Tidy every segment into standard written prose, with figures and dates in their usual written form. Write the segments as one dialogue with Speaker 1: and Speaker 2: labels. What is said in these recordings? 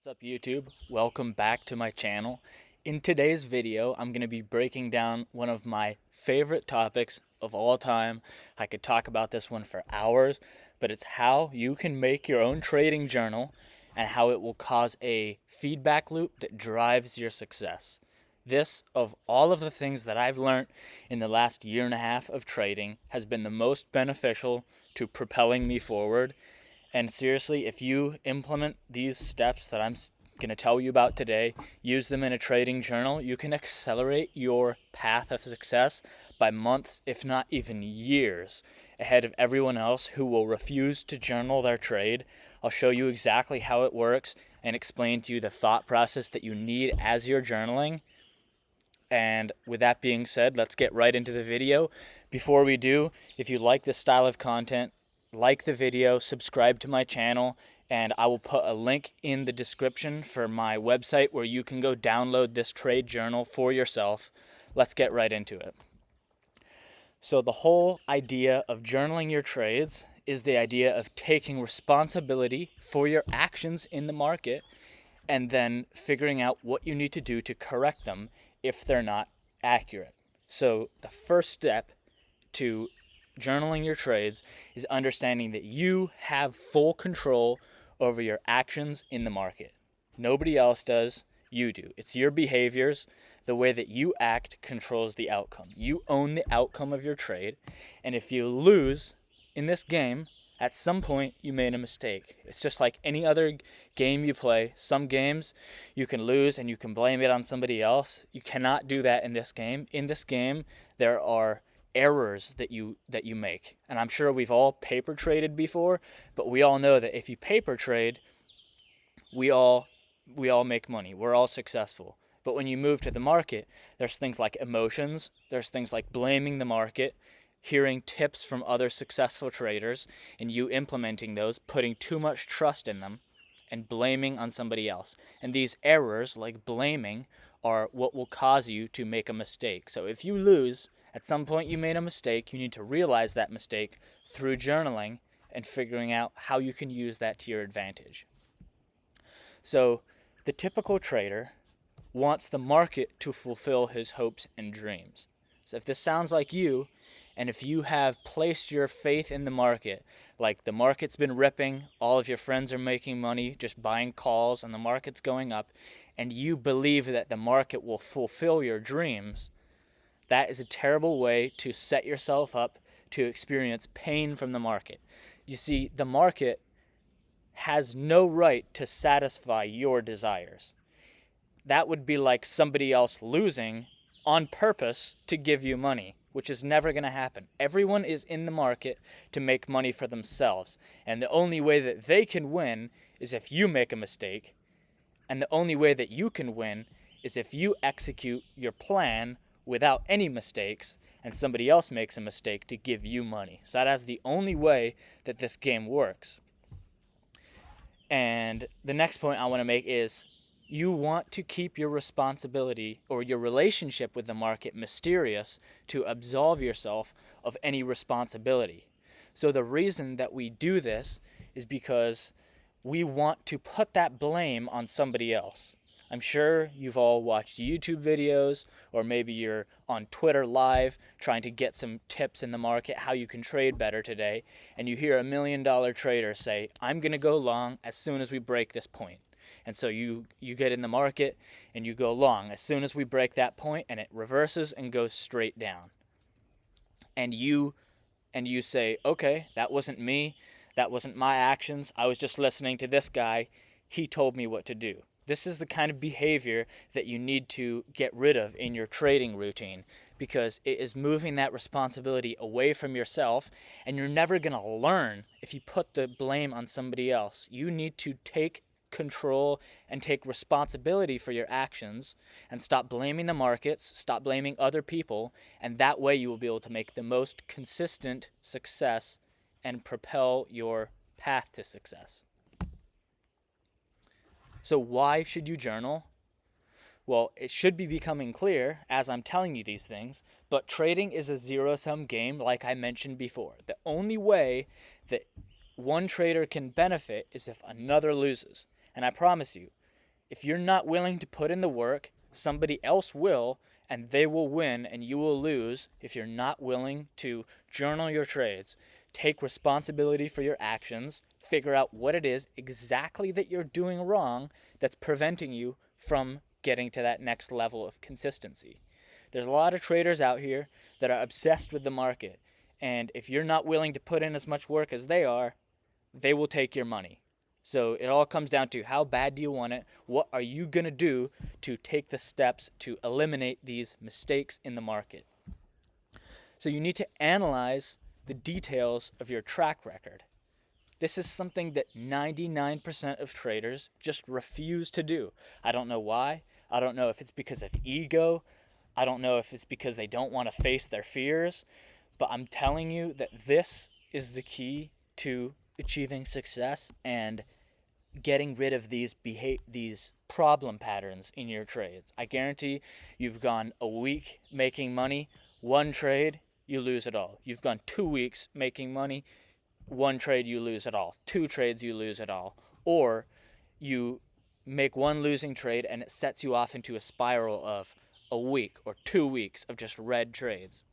Speaker 1: What's up YouTube? Welcome back to my channel. In today's video, I'm going to be breaking down one of my favorite topics of all time. I could talk about this one for hours, but it's how you can make your own trading journal and how it will cause a feedback loop that drives your success. This, of all of the things that I've learned in the last year and a half of trading, has been the most beneficial to propelling me forward. And seriously, if you implement these steps that I'm going to tell you about today, use them in a trading journal, you can accelerate your path of success by months, if not even years, ahead of everyone else who will refuse to journal their trade. I'll show you exactly how it works and explain to you the thought process that you need as you're journaling. And with that being said, let's get right into the video. Before we do, if you like this style of content, like the video, subscribe to my channel, and I will put a link in the description for my website where you can go download this trade journal for yourself. Let's get right into it. So the whole idea of journaling your trades is the idea of taking responsibility for your actions in the market and then figuring out what you need to do to correct them if they're not accurate. So the first step to journaling your trades is understanding that you have full control over your actions in the market. Nobody else does, you do. It's your behaviors. The way that you act controls the outcome. You own the outcome of your trade, and if you lose in this game, at some point you made a mistake. It's just like any other game you play. Some games you can lose and you can blame it on somebody else. You cannot do that in this game. In this game, there are errors that you make. And I'm sure we've all paper traded before, but we all know that if you paper trade, we all make money. We're all successful. But when you move to the market, there's things like emotions, there's things like blaming the market, hearing tips from other successful traders, and you implementing those, putting too much trust in them, and blaming on somebody else. And these errors, like blaming, are what will cause you to make a mistake. So if you lose, at some point you made a mistake, you need to realize that mistake through journaling and figuring out how you can use that to your advantage. So the typical trader wants the market to fulfill his hopes and dreams. So if this sounds like you, and if you have placed your faith in the market, like the market's been ripping, all of your friends are making money just buying calls and the market's going up, and you believe that the market will fulfill your dreams, that is a terrible way to set yourself up to experience pain from the market. You see, the market has no right to satisfy your desires. That would be like somebody else losing on purpose to give you money, which is never going to happen. Everyone is in the market to make money for themselves, and the only way that they can win is if you make a mistake, and the only way that you can win is if you execute your plan without any mistakes and somebody else makes a mistake to give you money. So that is the only way that this game works. And the next point I want to make is you want to keep your responsibility or your relationship with the market mysterious to absolve yourself of any responsibility. So the reason that we do this is because we want to put that blame on somebody else. I'm sure you've all watched YouTube videos, or maybe you're on Twitter live trying to get some tips in the market, how you can trade better today, and you hear $1 million trader say, I'm going to go long as soon as we break this point. And so you get in the market and you go long as soon as we break that point, and it reverses and goes straight down. And you say, okay, that wasn't me. That wasn't my actions. I was just listening to this guy. He told me what to do. This is the kind of behavior that you need to get rid of in your trading routine, because it is moving that responsibility away from yourself, and you're never going to learn if you put the blame on somebody else. You need to take control and take responsibility for your actions and stop blaming the markets, stop blaming other people, and that way you will be able to make the most consistent success and propel your path to success. So why should you journal? Well, it should be becoming clear as I'm telling you these things, but trading is a zero-sum game like I mentioned before. The only way that one trader can benefit is if another loses. And I promise you, If you're not willing to put in the work, somebody else will, and they will win and you will lose if you're not willing to journal your trades, take responsibility for your actions, figure out what it is exactly that you're doing wrong that's preventing you from getting to that next level of consistency. There's a lot of traders out here that are obsessed with the market, and if you're not willing to put in as much work as they will take your money. So it all comes down to, how bad do you want it? What are you going to do to take the steps to eliminate these mistakes in the market? So you need to analyze the details of your track record. This is something that 99% of traders just refuse to do. I don't know why. I don't know if it's because of ego. I don't know if it's because they don't want to face their fears. But I'm telling you that this is the key to achieving success and getting rid of these problem patterns in your trades. I guarantee you've gone a week making money, one trade, you lose it all. You've gone 2 weeks making money, one trade, you lose it all. 2 trades, you lose it all. Or you make one losing trade and it sets you off into a spiral of a week or 2 weeks of just red trades.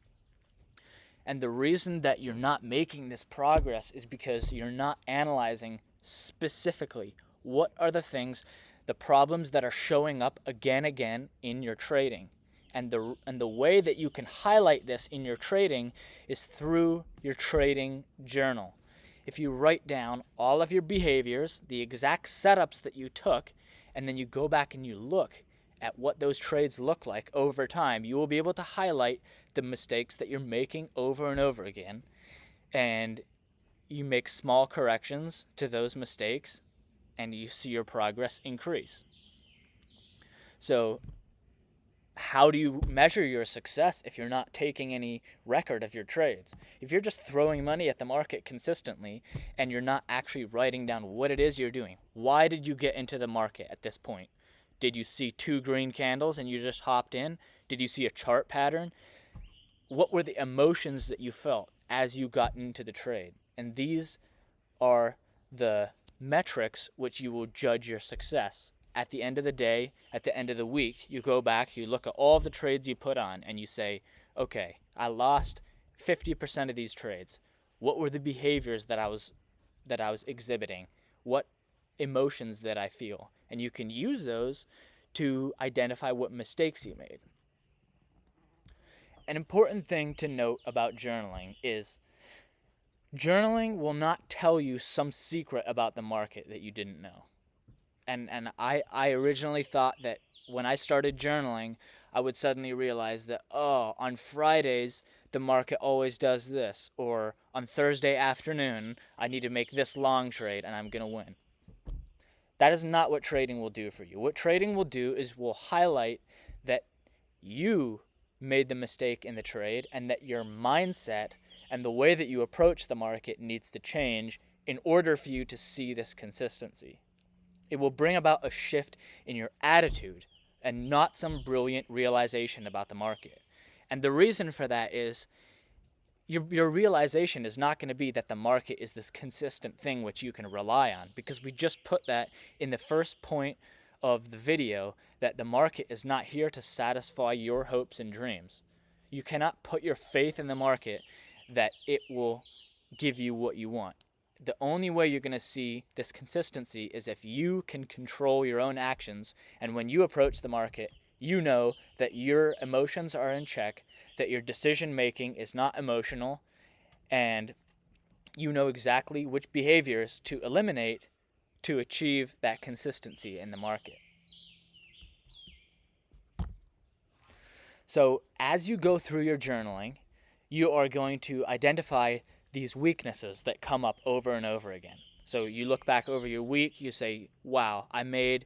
Speaker 1: And the reason that you're not making this progress is because you're not analyzing specifically what are the problems that are showing up again in your trading. And the way that you can highlight this in your trading is through your trading journal. If you write down all of your behaviors, the exact setups that you took, and then you go back and you look at what those trades look like over time, you will be able to highlight the mistakes that you're making over and over again, and you make small corrections to those mistakes, and you see your progress increase. So how do you measure your success if you're not taking any record of your trades? If you're just throwing money at the market consistently and you're not actually writing down what it is you're doing, why did you get into the market at this point? Did you see 2 green candles and you just hopped in? Did you see a chart pattern? What were the emotions that you felt as you got into the trade? And these are the metrics which you will judge your success. At the end of the day, at the end of the week, you go back, you look at all of the trades you put on, and you say, okay, I lost 50% of these trades. What were the behaviors that I was exhibiting? What emotions that I feel? And you can use those to identify what mistakes you made. An important thing to note about journaling is journaling will not tell you some secret about the market that you didn't know. And I originally thought that when I started journaling, I would suddenly realize that, on Fridays, the market always does this, or on Thursday afternoon, I need to make this long trade and I'm going to win. That is not what trading will do for you. What trading will do is will highlight that you made the mistake in the trade and that your mindset and the way that you approach the market needs to change in order for you to see this consistency. It will bring about a shift in your attitude and not some brilliant realization about the market. And the reason for that is your realization is not going to be that the market is this consistent thing which you can rely on, because we just put that in the first point of the video, that the market is not here to satisfy your hopes and dreams. You cannot put your faith in the market that it will give you what you want. The only way you're going to see this consistency is if you can control your own actions, and when you approach the market, you know that your emotions are in check, that your decision making is not emotional, and you know exactly which behaviors to eliminate to achieve that consistency in the market. So as you go through your journaling, you are going to identify these weaknesses that come up over and over again. So you look back over your week, you say, wow, I made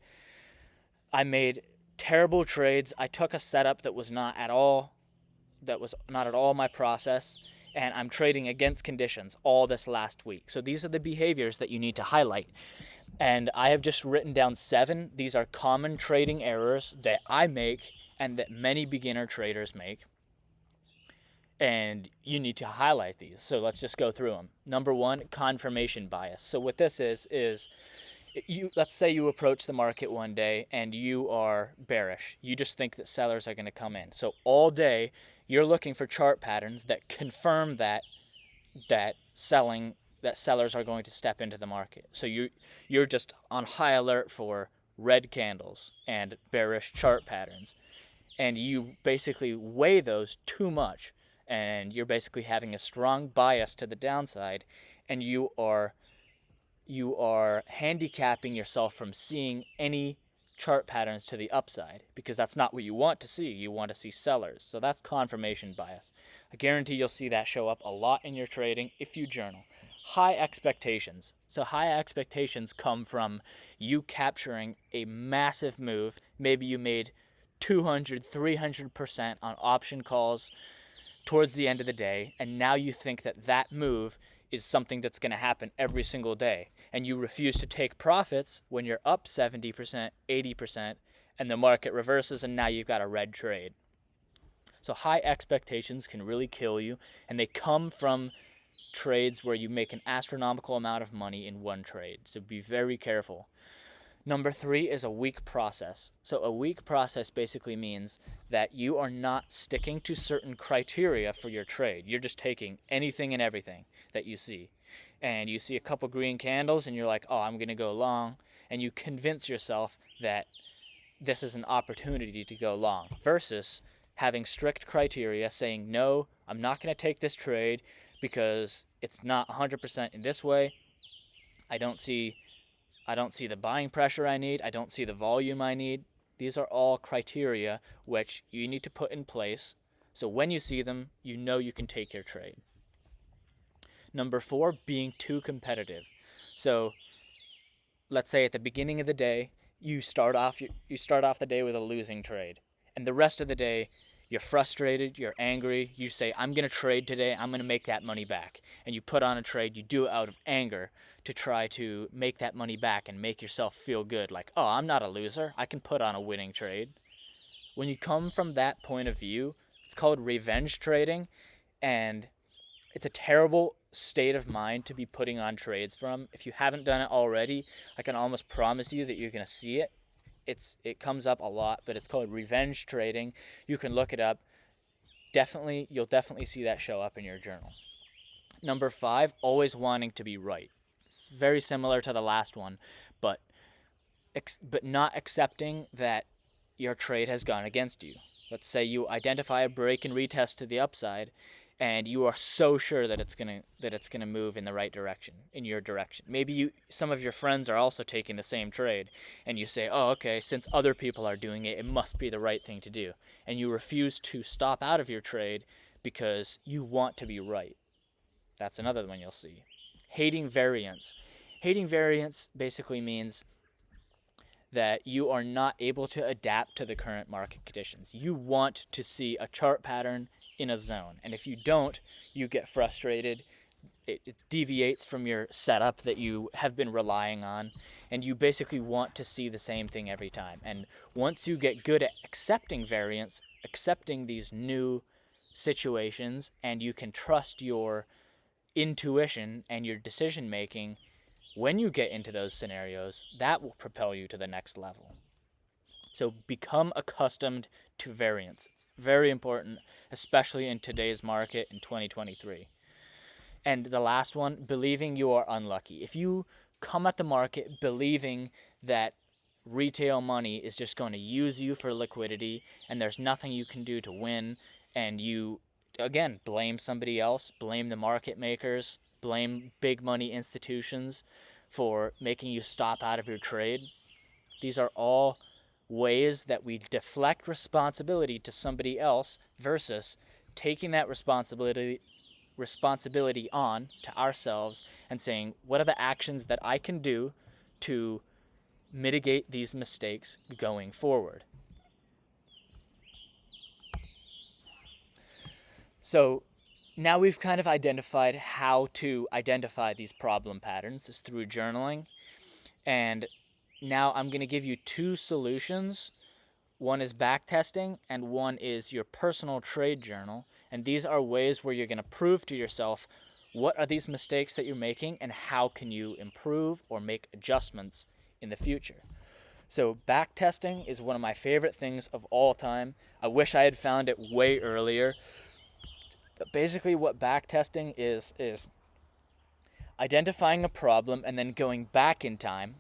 Speaker 1: terrible trades. I took a setup that was not at all my process, and I'm trading against conditions all this last week. So these are the behaviors that you need to highlight. And I have just written down 7. These are common trading errors that I make and that many beginner traders make. And you need to highlight these. So let's just go through them. Number 1, confirmation bias. So what this is Let's say you approach the market one day and you are bearish. You just think that sellers are going to come in. So all day you're looking for chart patterns that confirm that sellers are going to step into the market. So you're just on high alert for red candles and bearish chart patterns, and you basically weigh those too much, and you're basically having a strong bias to the downside, and you are handicapping yourself from seeing any chart patterns to the upside, because that's not what you want to see. You want to see sellers. So that's confirmation bias. I guarantee you'll see that show up a lot in your trading if you journal. High expectations. So high expectations come from you capturing a massive move. Maybe you made 200, 300% on option calls towards the end of the day, and now you think that that move is something that's going to happen every single day, and you refuse to take profits when you're up 70%, 80%, and the market reverses, and now you've got a red trade. So high expectations can really kill you, and they come from trades where you make an astronomical amount of money in one trade. So be very careful. Number 3 is a weak process. So a weak process basically means that you are not sticking to certain criteria for your trade. You're just taking anything and everything that you see. And you see a couple green candles and you're like, oh, I'm going to go long. And you convince yourself that this is an opportunity to go long, versus having strict criteria saying, no, I'm not going to take this trade because it's not 100% in this way. I don't see the buying pressure I need. I don't see the volume I need. These are all criteria which you need to put in place, so when you see them, you know you can take your trade. Number 4, being too competitive. So let's say at the beginning of the day, you start off the day with a losing trade, and the rest of the day you're frustrated, you're angry, you say, I'm going to trade today, I'm going to make that money back. And you put on a trade, you do it out of anger to try to make that money back and make yourself feel good, like, oh, I'm not a loser, I can put on a winning trade. When you come from that point of view, it's called revenge trading, and it's a terrible state of mind to be putting on trades from. If you haven't done it already, I can almost promise you that you're going to see it. It comes up a lot, but it's called revenge trading. You can look it up. You'll definitely see that show up in your journal. Number 5, always wanting to be right. It's very similar to the last one, but not accepting that your trade has gone against you. Let's say you identify a break and retest to the upside, and you are so sure that it's gonna move in the right direction, in your direction. Maybe some of your friends are also taking the same trade, and you say, oh, okay, since other people are doing it, it must be the right thing to do. And you refuse to stop out of your trade because you want to be right. That's another one you'll see. Hating variance. Hating variance basically means that you are not able to adapt to the current market conditions. You want to see a chart pattern in a zone, and if you don't, you get frustrated. It deviates from your setup that you have been relying on, and you basically want to see the same thing every time. And once you get good at accepting variance, accepting these new situations, and you can trust your intuition and your decision making, when you get into those scenarios, that will propel you to the next level. So become accustomed to variance. It's very important, especially in today's market in 2023. And the last one, believing you are unlucky. If you come at the market believing that retail money is just going to use you for liquidity and there's nothing you can do to win, and you, again, blame somebody else, blame the market makers, blame big money institutions for making you stop out of your trade, these are all ways that we deflect responsibility to somebody else versus taking that responsibility on to ourselves and saying, what are the actions that I can do to mitigate these mistakes going forward? So now we've kind of identified how to identify these problem patterns is through journaling. And now I'm going to give you 2 solutions. One is backtesting, and one is your personal trade journal. And these are ways where you're going to prove to yourself what are these mistakes that you're making and how can you improve or make adjustments in the future. So backtesting is one of my favorite things of all time. I wish I had found it way earlier. But basically what backtesting is identifying a problem and then going back in time.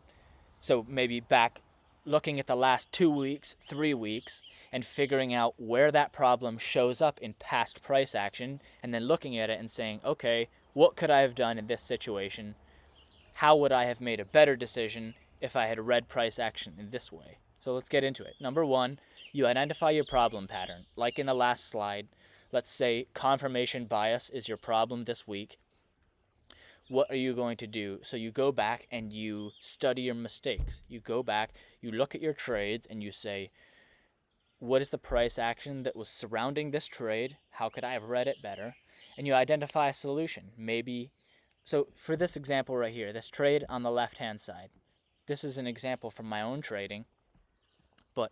Speaker 1: So maybe back looking at the last 2 weeks, 3 weeks, and figuring out where that problem shows up in past price action, and then looking at it and saying, okay, what could I have done in this situation? How would I have made a better decision if I had read price action in this way? So let's get into it. Number one, you identify your problem pattern. Like in the last slide, let's say confirmation bias is your problem this week. What are you going to do? So you go back and you study your mistakes. You go back, you look at your trades, and you say, what is the price action that was surrounding this trade? How could I have read it better? And you identify a solution. Maybe, so for this example right here, this trade on the left-hand side, this is an example from my own trading. But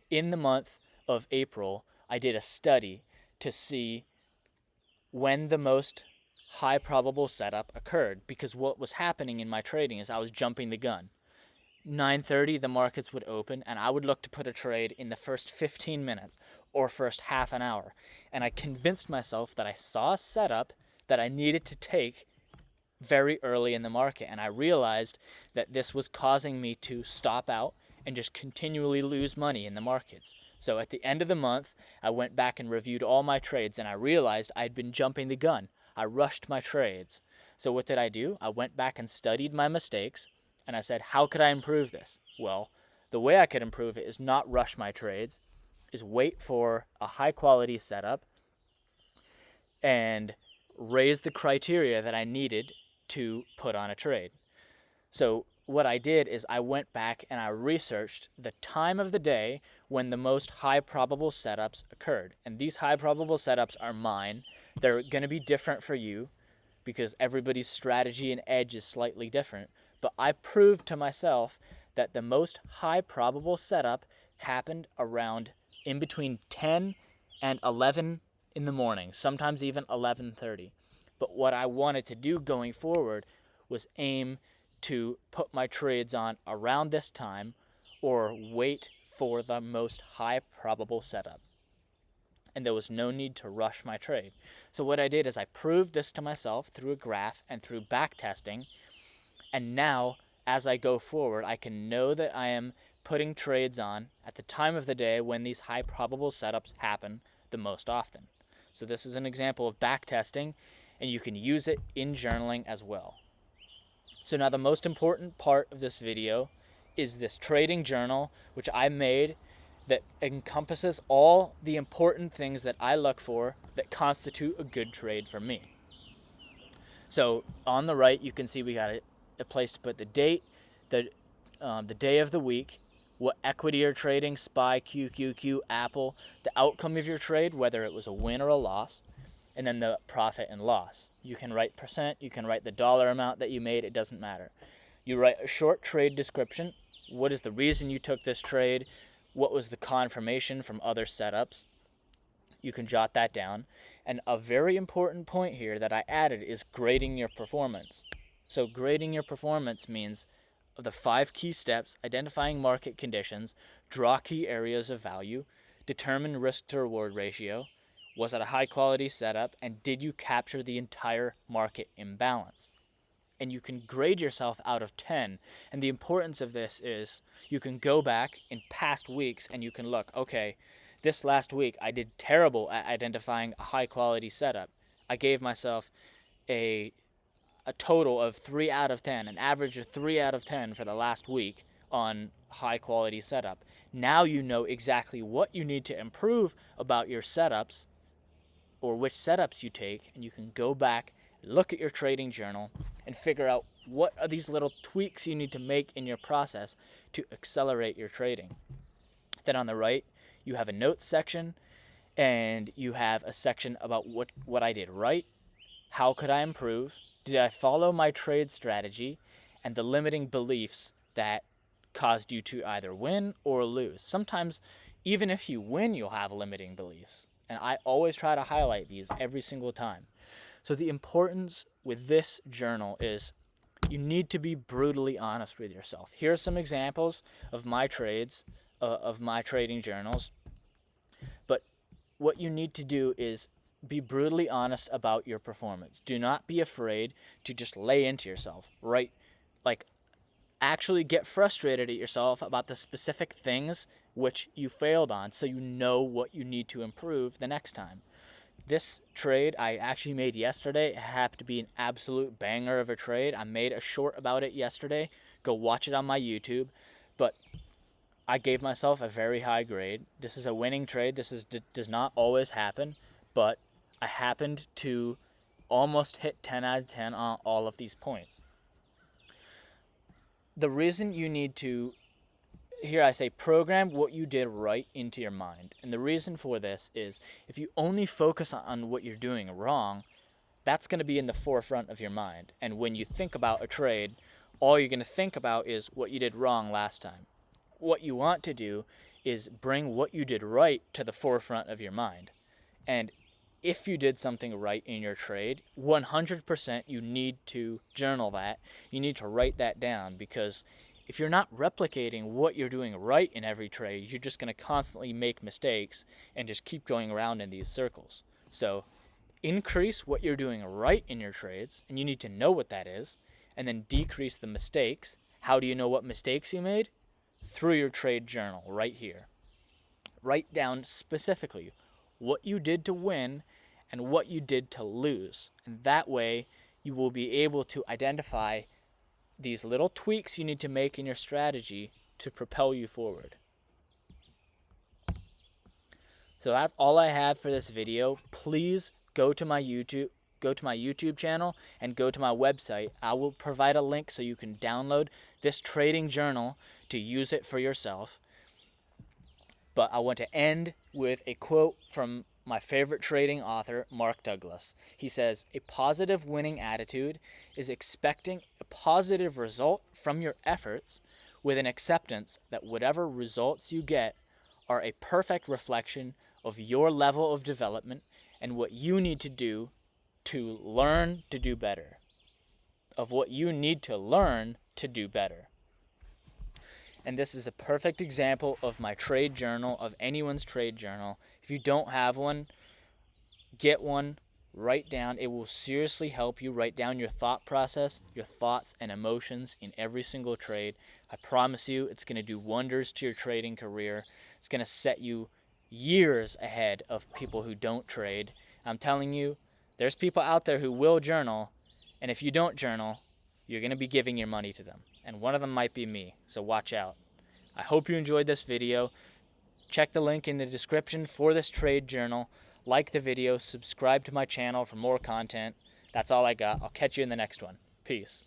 Speaker 1: in the month of April, I did a study to see when the most high probable setup occurred, because what was happening in my trading is I was jumping the gun. 9:30 the markets would open and I would look to put a trade in the first 15 minutes or first half an hour, and I convinced myself that I saw a setup that I needed to take very early in the market, and I realized that this was causing me to stop out and just continually lose money in the markets. So at the end of the month, I went back and reviewed all my trades, and I realized I'd been jumping the gun. I rushed my trades. So what did I do? I went back and studied my mistakes, and I said, how could I improve this? Well, the way I could improve it is not rush my trades, is wait for a high quality setup and raise the criteria that I needed to put on a trade. So what I did is I went back and I researched the time of the day when the most high probable setups occurred. And these high probable setups are mine. They're going to be different for you because everybody's strategy and edge is slightly different. But I proved to myself that the most high probable setup happened around in between 10 and 11 in the morning, sometimes even 11:30. But what I wanted to do going forward was aim to put my trades on around this time or wait for the most high probable setup. And there was no need to rush my trade. So what I did is I proved this to myself through a graph and through back testing. And now, as I go forward, I can know that I am putting trades on at the time of the day when these high probable setups happen the most often. So this is an example of back testing, and you can use it in journaling as well. So now the most important part of this video is this trading journal, which I made, that encompasses all the important things that I look for that constitute a good trade for me. So on the right, you can see we got a place to put the date, the day of the week, what equity you're trading, SPY, QQQ, Apple, the outcome of your trade, whether it was a win or a loss, and then the profit and loss. You can write percent, you can write the dollar amount that you made, it doesn't matter. You write a short trade description. What is the reason you took this trade? What was the confirmation from other setups? You can jot that down. And a very important point here that I added is grading your performance. So grading your performance means the 5 key steps: identifying market conditions, draw key areas of value, determine risk to reward ratio, was it a high quality setup, and did you capture the entire market imbalance? And you can grade yourself out of 10. And the importance of this is you can go back in past weeks and you can look, okay, this last week I did terrible at identifying a high quality setup. I gave myself a total of 3 out of 10, an average of 3 out of 10 for the last week on high quality setup. Now you know exactly what you need to improve about your setups or which setups you take, and you can go back, look at your trading journal, and figure out what are these little tweaks you need to make in your process to accelerate your trading. Then on the right, you have a notes section, and you have a section about what I did right, how could I improve, did I follow my trade strategy, and the limiting beliefs that caused you to either win or lose. Sometimes, even if you win, you'll have limiting beliefs. And I always try to highlight these every single time. So the importance with this journal is you need to be brutally honest with yourself. Here are some examples of my trades, of my trading journals. But what you need to do is be brutally honest about your performance. Do not be afraid to just lay into yourself, right? Like, actually get frustrated at yourself about the specific things which you failed on, so you know what you need to improve the next time. This trade I actually made yesterday. It happened to be an absolute banger of a trade. I made a short about it yesterday. Go watch it on my YouTube. But I gave myself a very high grade. This is a winning trade. Does not always happen, but I happened to almost hit 10 out of 10 on all of these points. The reason you need to, here I say, program what you did right into your mind. And the reason for this is, if you only focus on what you're doing wrong, that's going to be in the forefront of your mind. And when you think about a trade, all you're going to think about is what you did wrong last time. What you want to do is bring what you did right to the forefront of your mind. And if you did something right in your trade, 100% you need to journal that. You need to write that down, because if you're not replicating what you're doing right in every trade, you're just going to constantly make mistakes and just keep going around in these circles. So increase what you're doing right in your trades, and you need to know what that is, and then decrease the mistakes. How do you know what mistakes you made? Through your trade journal right here. Write down specifically what you did to win and what you did to lose. And that way you will be able to identify these little tweaks you need to make in your strategy to propel you forward. So that's all I have for this video. Please go to my YouTube channel and go to my website. I will provide a link so you can download this trading journal to use it for yourself. But I want to end with a quote from my favorite trading author, Mark Douglas. He says, "A positive winning attitude is expecting a positive result from your efforts with an acceptance that whatever results you get are a perfect reflection of your level of development and what you need to do to learn to do better." Of what you need to learn to do better. And this is a perfect example of my trade journal, of anyone's trade journal. If you don't have one, get one, write down. It will seriously help you write down your thought process, your thoughts and emotions in every single trade. I promise you it's going to do wonders to your trading career. It's going to set you years ahead of people who don't trade. I'm telling you, there's people out there who will journal, and if you don't journal, you're going to be giving your money to them. And one of them might be me, so watch out. I hope you enjoyed this video. Check the link in the description for this trade journal. Like the video, subscribe to my channel for more content. That's all I got. I'll catch you in the next one. Peace.